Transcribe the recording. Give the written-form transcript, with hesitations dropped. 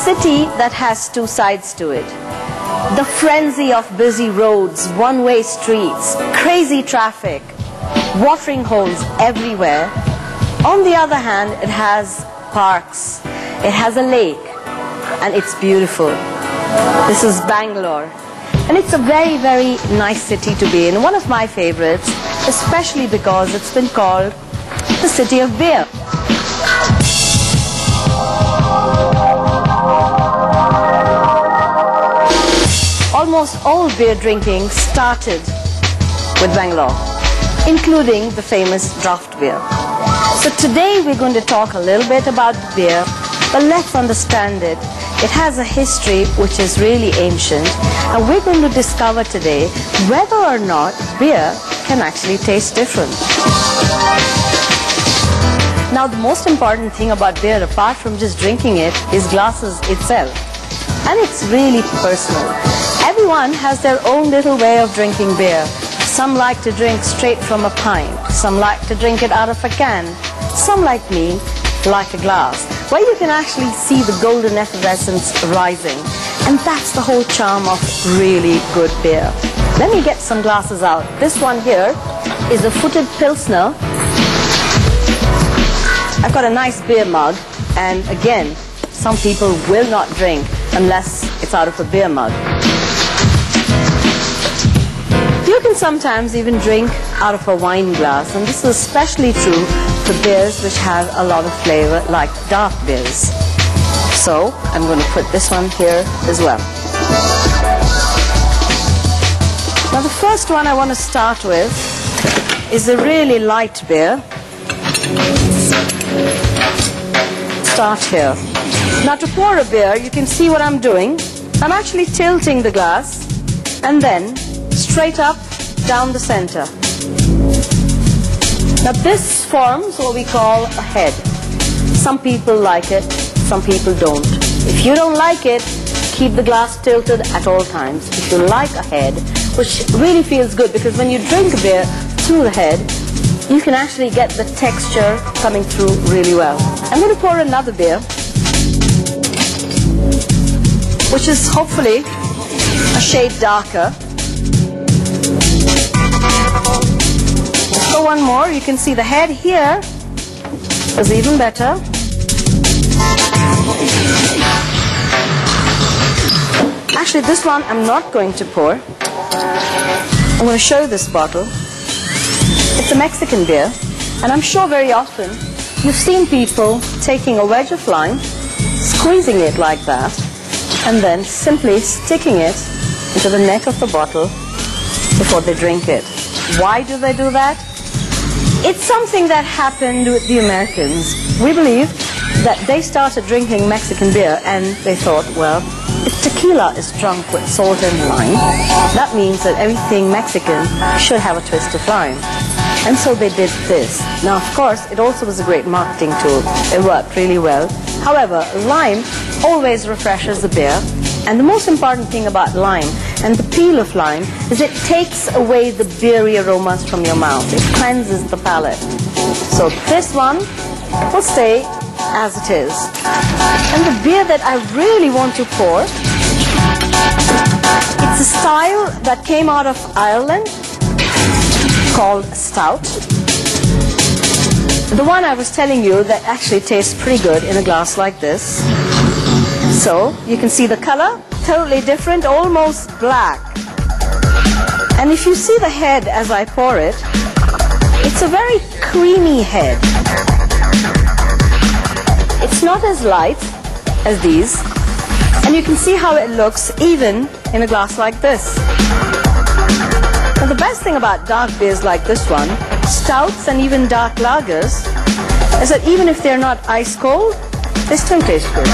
city that has two sides to it. The frenzy of busy roads, one-way streets, crazy traffic, watering holes everywhere. On the other hand, it has parks, it has a lake, and it's beautiful. This is Bangalore, and it's a very, very nice city to be in. One of my favorites, especially because it's been called the city of beer. Almost all beer drinking started with Bangalore, including the famous draft beer. So today we're going to talk a little bit about beer, but let's understand it. It has a history which is really ancient, and we're going to discover today whether or not beer can actually taste different. Now, the most important thing about beer, apart from just drinking it, is glasses itself. And it's really personal. Everyone has their own little way of drinking beer. Some like to drink straight from a pint. Some like to drink it out of a can. Some, like me, like a glass, where you can actually see the golden effervescence rising. And that's the whole charm of really good beer. Let me get some glasses out. This one here is a footed Pilsner. I've got a nice beer mug, and again, some people will not drink unless it's out of a beer mug. You can sometimes even drink out of a wine glass, and this is especially true for beers which have a lot of flavor, like dark beers. So I'm going to put this one here as well. Now, the first one I want to start with is a really light beer. Start here. Now, to pour a beer, you can see what I'm doing. I'm actually tilting the glass and then straight up down the center. Now, this forms what we call a head. Some people like it, some people don't. If you don't like it, keep the glass tilted at all times. If you like a head, which really feels good, because when you drink beer through the head, you can actually get the texture coming through really well. I'm going to pour another beer, which is hopefully a shade darker. Let's go one more. You can see the head here is even better. Actually, this one I'm not going to pour. I'm going to show you this bottle. It's a Mexican beer, and I'm sure very often you've seen people taking a wedge of lime, squeezing it like that, and then simply sticking it into the neck of the bottle before they drink it. Why do they do that? It's something that happened with the Americans. We believe that they started drinking Mexican beer and they thought, well, if tequila is drunk with salt and lime, that means that everything Mexican should have a twist of lime. And so they did this. Now, of course, it also was a great marketing tool. It worked really well. However, lime always refreshes the beer. And the most important thing about lime and the peel of lime is it takes away the beery aromas from your mouth. It cleanses the palate. So this one will stay as it is. And the beer that I really want to pour, it's a style that came out of Ireland called stout. The one I was telling you that actually tastes pretty good in a glass like this. So you can see the color, totally different, almost black. And if you see the head as I pour it, it's a very creamy head. It's not as light as these, and you can see how it looks even in a glass like this. Now, the best thing about dark beers like this one, stouts and even dark lagers, is that even if they're not ice cold, they still taste good.